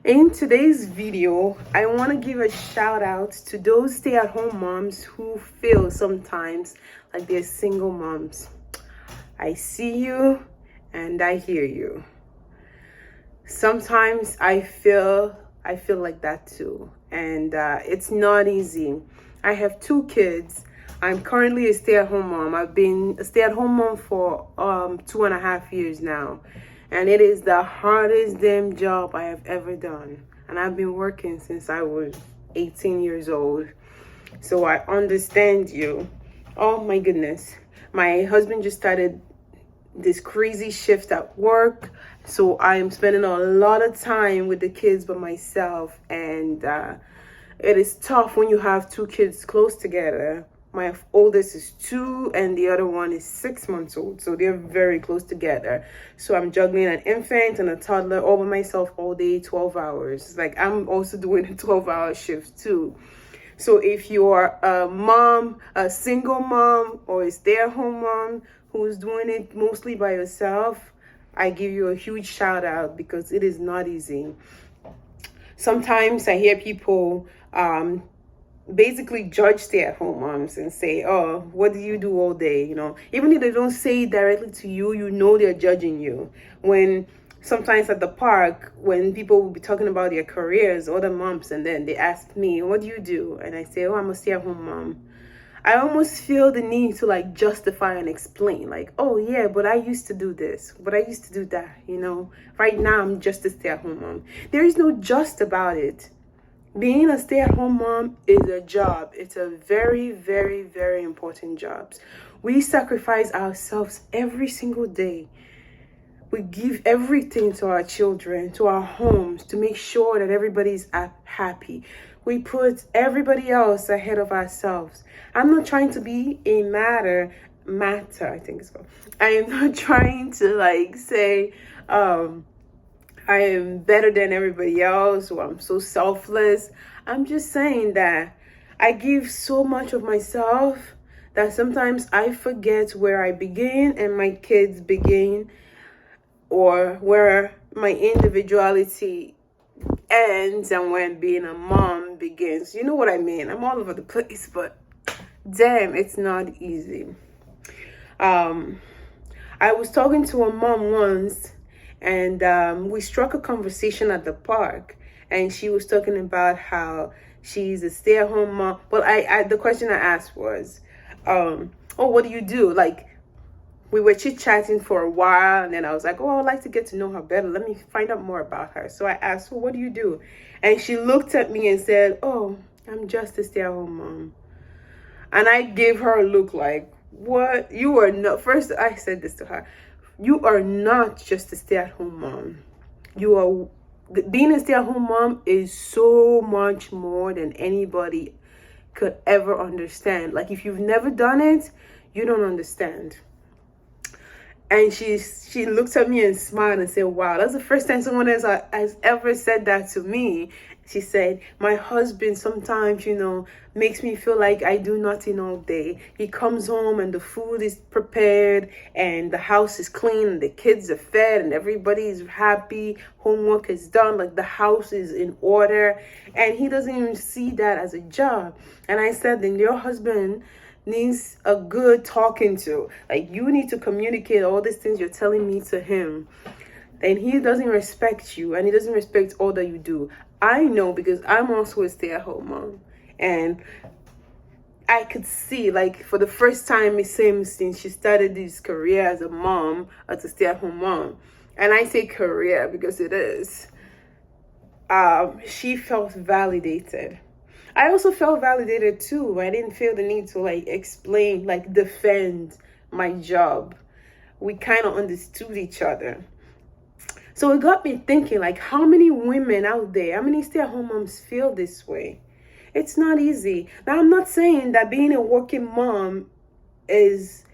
In today's video, I want to give a shout out to those stay-at-home moms who feel sometimes like they're single moms. I see you and I hear you. Sometimes I feel like that too, and it's not easy. I have two kids. I'm currently a stay-at-home mom. I've been a stay-at-home mom for 2.5 years now, and it is the hardest damn job I have ever done. And I've been working since I was 18 years old, so I understand you. Oh my goodness, my husband just started this crazy shift at work, so I'm spending a lot of time with the kids by myself, and it is tough when you have two kids close together. My oldest is 2 and the other one is 6 months old, so they're very close together. So I'm juggling an infant and a toddler all by myself all day, 12 hours. Like, I'm also doing a 12-hour shift too. So if you're a mom, a single mom, or a stay-at-home mom who's doing it mostly by yourself, I give you a huge shout out, because it is not easy. Sometimes I hear people basically judge stay-at-home moms and say, oh, what do you do all day? Even if they don't say it directly to you, they're judging you. When sometimes at the park, when people will be talking about their careers, other moms, and then they ask me, what do you do? And I say, oh, I'm a stay-at-home mom. I almost feel the need to justify and explain, oh yeah, but I used to do this, but I used to do that. Right now I'm just a stay-at-home mom. There is no just about it. Being a stay-at-home mom is a job. It's a very, very, very important job. We sacrifice ourselves every single day. We give everything to our children, to our homes, to make sure that everybody's happy. We put everybody else ahead of ourselves. I'm not trying to be a matter, I think it's called. I am not trying to say, I am better than everybody else, or I'm so selfless. I'm just saying that I give so much of myself that sometimes I forget where I begin and my kids begin, or where my individuality ends and when being a mom begins. You know what I mean? I'm all over the place, but damn, it's not easy. I was talking to a mom once, and we struck a conversation at the park, and she was talking about how she's a stay-at-home mom. Well, I the question I asked was, oh, what do you do? We were chit-chatting for a while, and then I was like, oh, I'd like to get to know her better. Let me find out more about her. So I asked, well, what do you do? And she looked at me and said, oh, I'm just a stay-at-home mom. And I gave her a look like, what? You are not. First, I said this to her. You are not just a stay-at-home mom. Being a stay-at-home mom is so much more than anybody could ever understand. If you've never done it, you don't understand. And she looked at me and smiled and said, wow, that's the first time someone has ever said that to me. She said, my husband sometimes, makes me feel like I do nothing all day. He comes home and the food is prepared and the house is clean and the kids are fed and everybody is happy. Homework is done, the house is in order. And he doesn't even see that as a job. And I said, then your husband needs a good talking to. You need to communicate all these things you're telling me to him. And he doesn't respect you, and he doesn't respect all that you do. I know, because I'm also a stay-at-home mom, and I could see, for the first time since she started this career as a mom, as a stay-at-home mom, and I say career because it is, she felt validated. I also felt validated too. I didn't feel the need to explain, defend my job. We kind of understood each other. So it got me thinking, how many women out there, how many stay-at-home moms feel this way? It's not easy. Now, I'm not saying that being a working mom is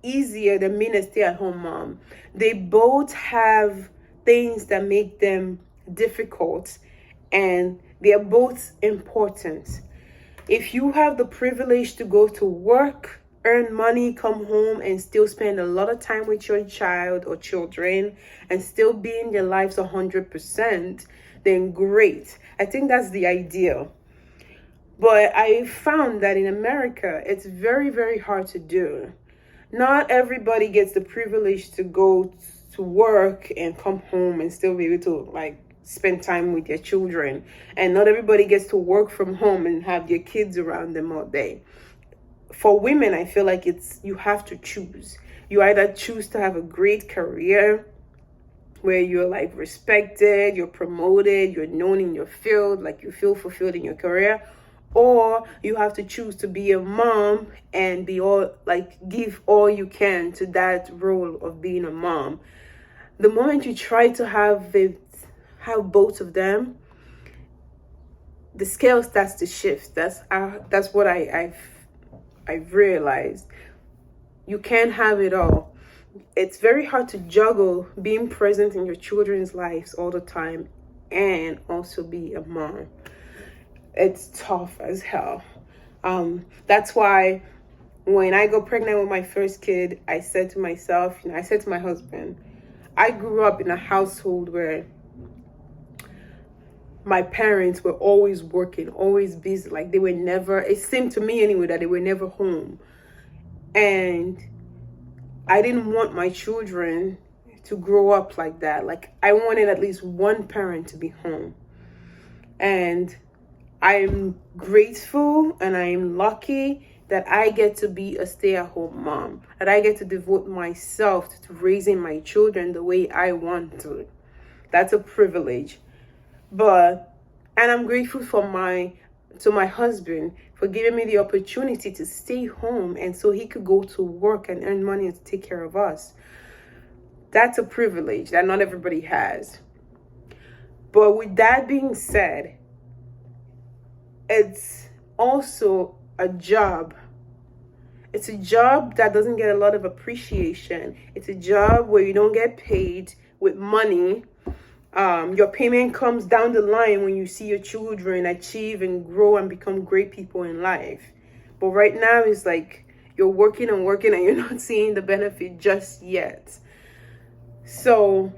easier than being a stay-at-home mom. They both have things that make them difficult, and they are both important. If you have the privilege to go to work, earn money, come home, and still spend a lot of time with your child or children, and still be in their lives 100%, then great. I think that's the ideal. But I found that in America, it's very, very hard to do. Not everybody gets the privilege to go to work and come home and still be able to like spend time with their children. And not everybody gets to work from home and have their kids around them all day. For women, I feel like you have to choose. You either choose to have a great career where you're like respected, you're promoted, you're known in your field, like you feel fulfilled in your career, or you have to choose to be a mom and be all like give all you can to that role of being a mom. The moment you try to have both of them, the scale starts to shift. That's what I've realized. You can't have it all. It's very hard to juggle being present in your children's lives all the time and also be a mom. It's tough as hell. That's why when I got pregnant with my first kid, I said to myself, I said to my husband, I grew up in a household where my parents were always working, always busy. Like they were never, it seemed to me anyway, that they were never home. And I didn't want my children to grow up like that. Like I wanted at least one parent to be home. And I'm grateful and I'm lucky that I get to be a stay-at-home mom, that I get to devote myself to raising my children the way I want to. That's a privilege. And I'm grateful to my husband for giving me the opportunity to stay home and so he could go to work and earn money to take care of us. That's a privilege that not everybody has. But with that being said, it's also a job. It's a job that doesn't get a lot of appreciation. It's a job where you don't get paid with money. Your payment comes down the line when you see your children achieve and grow and become great people in life. But right now, it's like you're working and working and you're not seeing the benefit just yet. So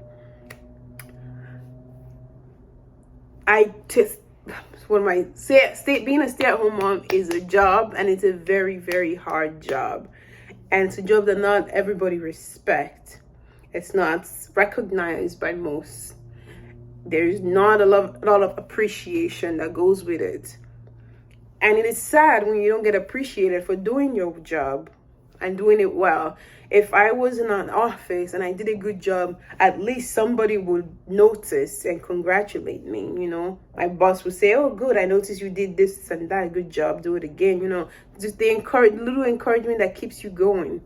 being a stay-at-home mom is a job, and it's a very, very hard job. And it's a job that not everybody respects. It's not recognized by most. There's not a lot of appreciation that goes with it. And it is sad when you don't get appreciated for doing your job and doing it well. If I was in an office and I did a good job, at least somebody would notice and congratulate me, My boss would say, oh, good, I noticed you did this and that, good job, do it again, Just the little encouragement that keeps you going.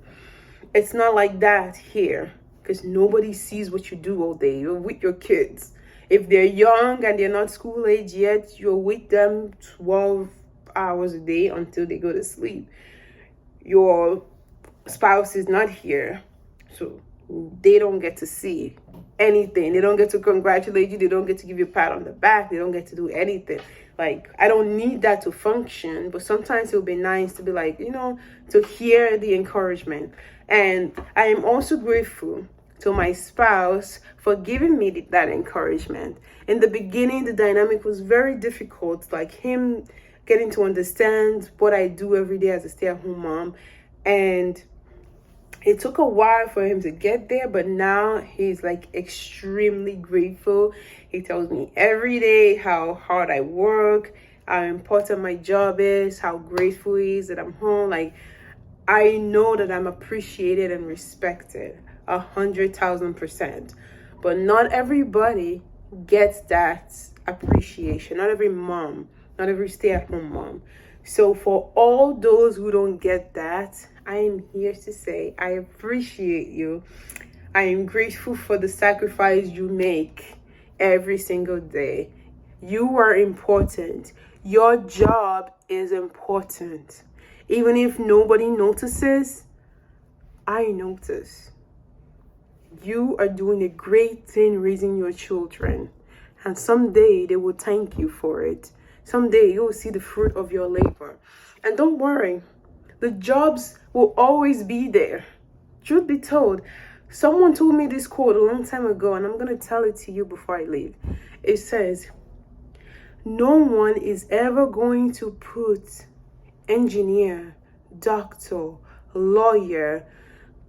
It's not like that here, because nobody sees what you do all day. You're with your kids. If they're young and they're not school age yet, you're with them 12 hours a day until they go to sleep. Your spouse is not here, so they don't get to see anything. They don't get to congratulate you. They don't get to give you a pat on the back. They don't get to do anything. Like, I don't need that to function, but sometimes it would be nice to be like, to hear the encouragement. And I am also grateful to my spouse for giving me that encouragement. In the beginning, the dynamic was very difficult, like him getting to understand what I do every day as a stay-at-home mom. And it took a while for him to get there, but now he's like extremely grateful. He tells me every day how hard I work, how important my job is, how grateful he is that I'm home. Like, I know that I'm appreciated and respected 100,000%. But not everybody gets that appreciation. Not every mom, not every stay-at-home mom. So for all those who don't get that, I am here to say I appreciate you. I am grateful for the sacrifice you make every single day. You are important. Your job is important. Even if nobody notices, I notice. You are doing a great thing raising your children. And someday they will thank you for it. Someday you will see the fruit of your labor. And don't worry, the jobs will always be there. Truth be told, someone told me this quote a long time ago, and I'm going to tell it to you before I leave. It says, no one is ever going to put engineer, doctor, lawyer,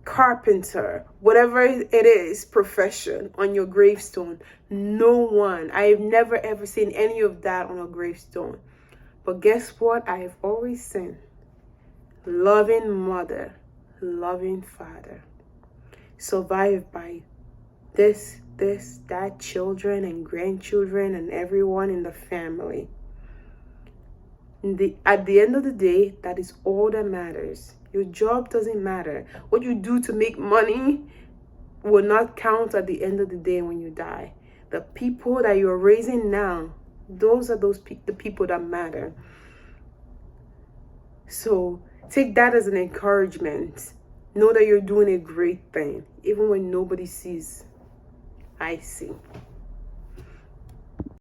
carpenter, whatever it is, profession on your gravestone. No one. I have never ever seen any of that on a gravestone. But guess what? I have always seen loving mother, loving father, survived by this, that, children and grandchildren and everyone in the family. At the end of the day, that is all that matters. Your job doesn't matter. What you do to make money will not count at the end of the day when you die. The people that you're raising now, those are the people that matter. So take that as an encouragement. Know that you're doing a great thing, even when nobody sees. I see.